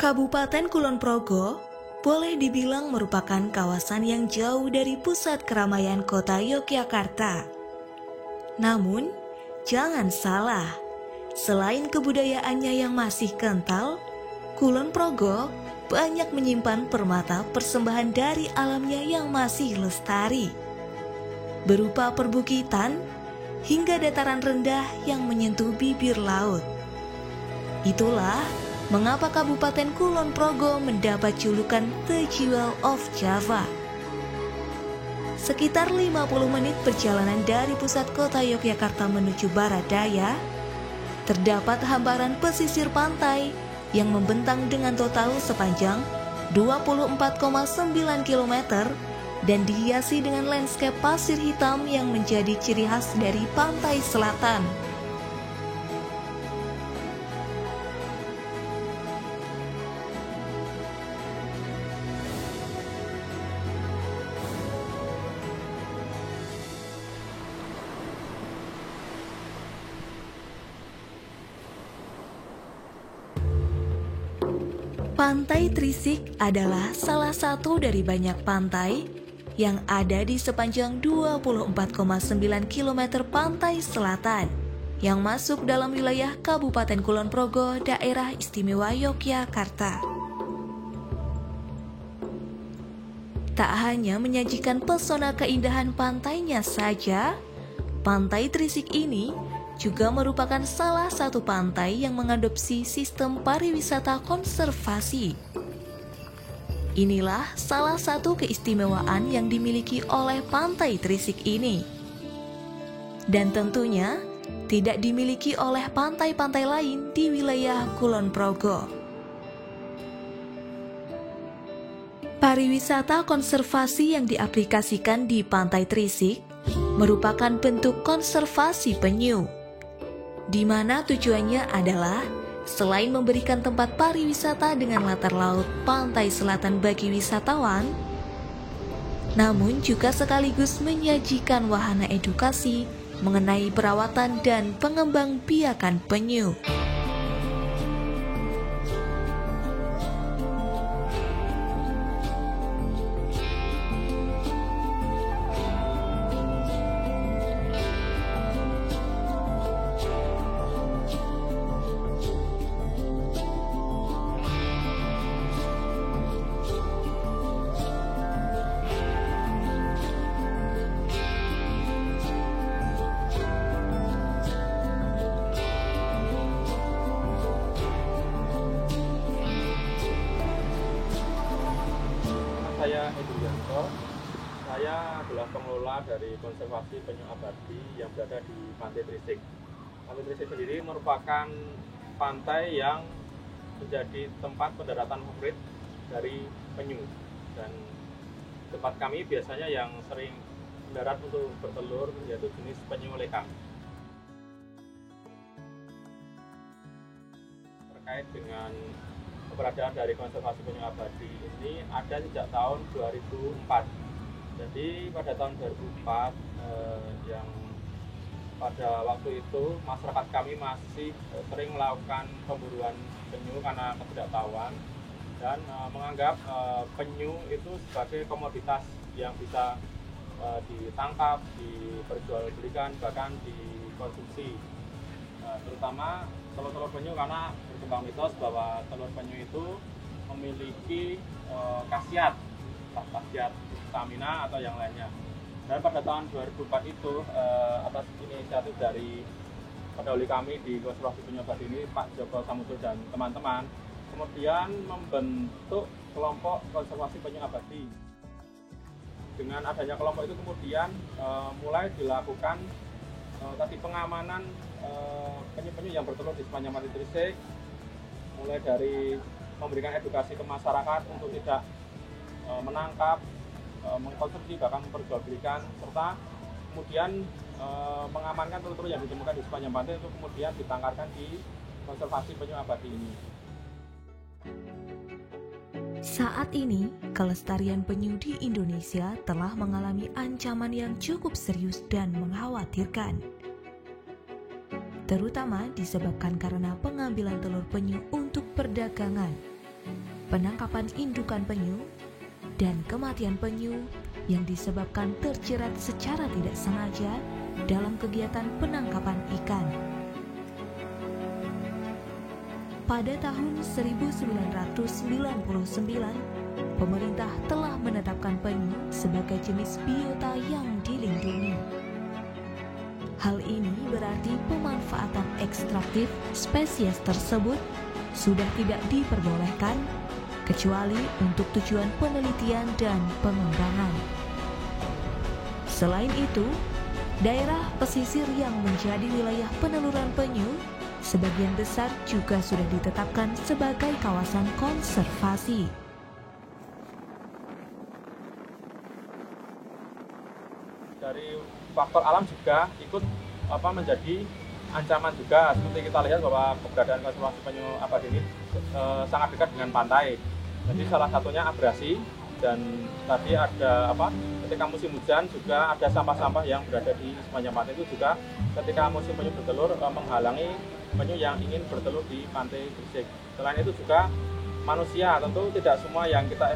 Kabupaten Kulon Progo boleh dibilang merupakan kawasan yang jauh dari pusat keramaian kota Yogyakarta. Namun, jangan salah, selain kebudayaannya yang masih kental, Kulon Progo banyak menyimpan permata persembahan dari alamnya yang masih lestari, berupa perbukitan hingga dataran rendah yang menyentuh bibir laut. Itulah mengapa Kabupaten Kulon Progo mendapat julukan The Jewel of Java. Sekitar 50 menit perjalanan dari pusat kota Yogyakarta menuju barat daya, terdapat hamparan pesisir pantai yang membentang dengan total sepanjang 24,9 km dan dihiasi dengan landscape pasir hitam yang menjadi ciri khas dari pantai selatan. Pantai Trisik adalah salah satu dari banyak pantai yang ada di sepanjang 24,9 km pantai selatan yang masuk dalam wilayah Kabupaten Kulon Progo, Daerah Istimewa Yogyakarta. Tak hanya menyajikan pesona keindahan pantainya saja, Pantai Trisik ini juga merupakan salah satu pantai yang mengadopsi sistem pariwisata konservasi. Inilah salah satu keistimewaan yang dimiliki oleh Pantai Trisik ini. Dan tentunya tidak dimiliki oleh pantai-pantai lain di wilayah Kulon Progo. Pariwisata konservasi yang diaplikasikan di Pantai Trisik merupakan bentuk konservasi penyu, di mana tujuannya adalah selain memberikan tempat pariwisata dengan latar laut pantai selatan bagi wisatawan, namun juga sekaligus menyajikan wahana edukasi mengenai perawatan dan pengembangbiakan penyu. Saya Edi Yanto, saya adalah pengelola dari konservasi penyu abadi yang berada di Pantai Trisik. Pantai Trisik sendiri merupakan pantai yang menjadi tempat pendaratan favorit dari penyu, dan tempat kami biasanya yang sering mendarat untuk bertelur yaitu jenis penyu lekang. Terkait dengan keberadaan dari konservasi penyu abadi ini ada sejak tahun 2004. Jadi pada tahun 2004 yang pada waktu itu masyarakat kami masih sering melakukan pemburuan penyu karena ketidaktahuan dan menganggap penyu itu sebagai komoditas yang bisa ditangkap, diperjualbelikan, bahkan dikonsumsi. Terutama telur-telur penyu, karena berkembang mitos bahwa telur penyu itu memiliki khasiat stamina atau yang lainnya. Dan pada tahun 2004 itu atas inisiatif dari pendahulu kami di konservasi penyu abadi ini, Pak Joko Samudro dan teman-teman, kemudian membentuk kelompok konservasi penyu abadi. Dengan adanya kelompok itu kemudian mulai dilakukan tadi pengamanan penyu-penyu yang bertelur di sepanjang Pantai Trisik, mulai dari memberikan edukasi ke masyarakat untuk tidak menangkap, mengkonsumsi, bahkan memperjualbelikan, serta kemudian mengamankan telur-telur yang ditemukan di sepanjang pantai untuk kemudian ditangkarkan di konservasi penyu abadi ini. Saat ini, kelestarian penyu di Indonesia telah mengalami ancaman yang cukup serius dan mengkhawatirkan, terutama disebabkan karena pengambilan telur penyu untuk perdagangan. penangkapan indukan penyu, dan kematian penyu yang disebabkan terjerat secara tidak sengaja dalam kegiatan penangkapan ikan. Pada tahun 1999, pemerintah telah menetapkan penyu sebagai jenis biota yang dilindungi. Hal ini berarti pemanfaatan ekstraktif spesies tersebut sudah tidak diperbolehkan kecuali untuk tujuan penelitian dan pengembangan. Selain itu, daerah pesisir yang menjadi wilayah peneluran penyu sebagian besar juga sudah ditetapkan sebagai kawasan konservasi. Dari faktor alam juga ikut menjadi ancaman juga, seperti kita lihat bahwa keberadaan konservasi penyu abadi ini sangat dekat dengan pantai. Jadi salah satunya abrasi, dan tadi ada ketika musim hujan juga ada sampah-sampah yang berada di sepanjang pantai itu juga ketika musim penyu bertelur menghalangi penyu yang ingin bertelur di pantai Gresik. Selain itu juga manusia, tentu tidak semua yang kita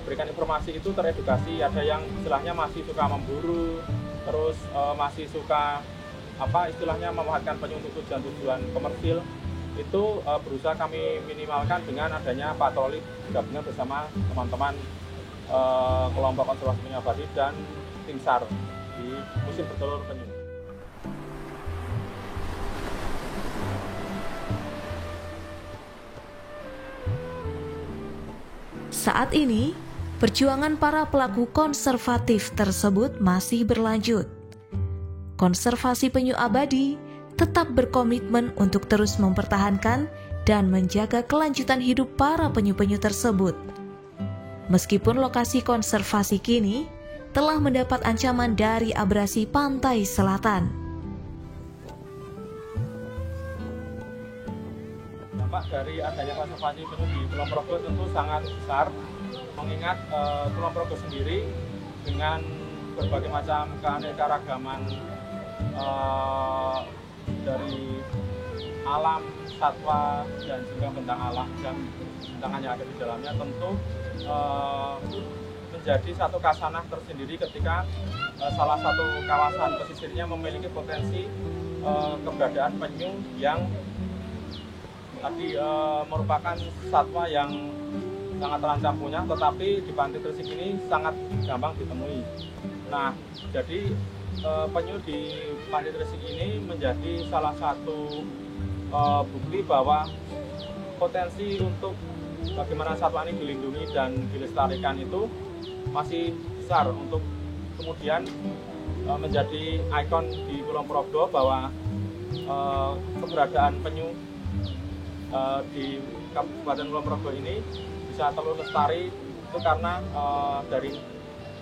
berikan informasi itu teredukasi. Ada yang istilahnya masih suka memburu, terus masih suka istilahnya memanfaatkan penyu untuk tujuan komersil. Itu berusaha kami minimalkan dengan adanya patroli gabungan bersama teman-teman kelompok konservasi penyu abadi dan tim SAR di musim bertelur penyu. Saat ini, perjuangan para pelaku konservatif tersebut masih berlanjut. Konservasi penyu abadi tetap berkomitmen untuk terus mempertahankan dan menjaga kelanjutan hidup para penyu-penyu tersebut. Meskipun lokasi konservasi kini telah mendapat ancaman dari abrasi pantai selatan. Dampak dari adanya konservasi penyu di Kulon Progo tentu sangat besar, mengingat Kulon Progo sendiri dengan berbagai macam keanekaragaman dari alam, satwa, dan juga bentang alam dan bentangan yang ada di dalamnya tentu menjadi satu khasanah tersendiri ketika salah satu kawasan pesisirnya memiliki potensi keberadaan penyu yang tadi merupakan satwa yang sangat terancam punah, tetapi di Pantai Gresik ini sangat gampang ditemui. Nah, jadi penyu di Pantai Gresik ini menjadi salah satu bukti bahwa potensi untuk bagaimana satwa ini dilindungi dan dilestarikan itu masih besar untuk kemudian menjadi ikon di Kulon Progo bahwa keberadaan penyu di Kabupaten Kulon Progo ini bisa terus lestari itu karena dari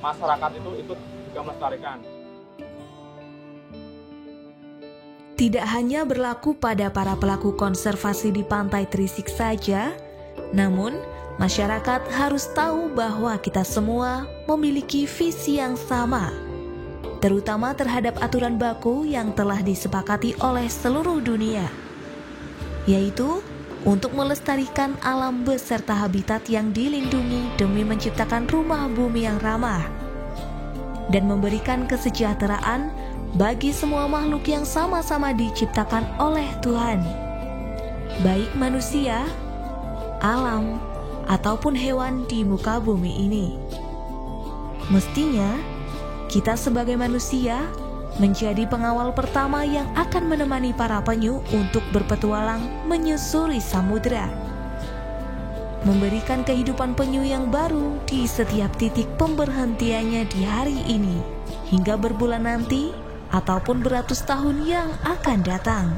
masyarakat itu ikut juga melestarikan. Tidak hanya berlaku pada para pelaku konservasi di Pantai Gresik saja, namun masyarakat harus tahu bahwa kita semua memiliki visi yang sama, terutama terhadap aturan baku yang telah disepakati oleh seluruh dunia, yaitu untuk melestarikan alam beserta habitat yang dilindungi demi menciptakan rumah bumi yang ramah dan memberikan kesejahteraan bagi semua makhluk yang sama-sama diciptakan oleh Tuhan, baik manusia, alam, ataupun hewan di muka bumi ini. Mestinya, kita sebagai manusia menjadi pengawal pertama yang akan menemani para penyu untuk berpetualang menyusuri samudera, memberikan kehidupan penyu yang baru di setiap titik pemberhentiannya di hari ini, hingga berbulan nanti, ataupun beratus tahun yang akan datang.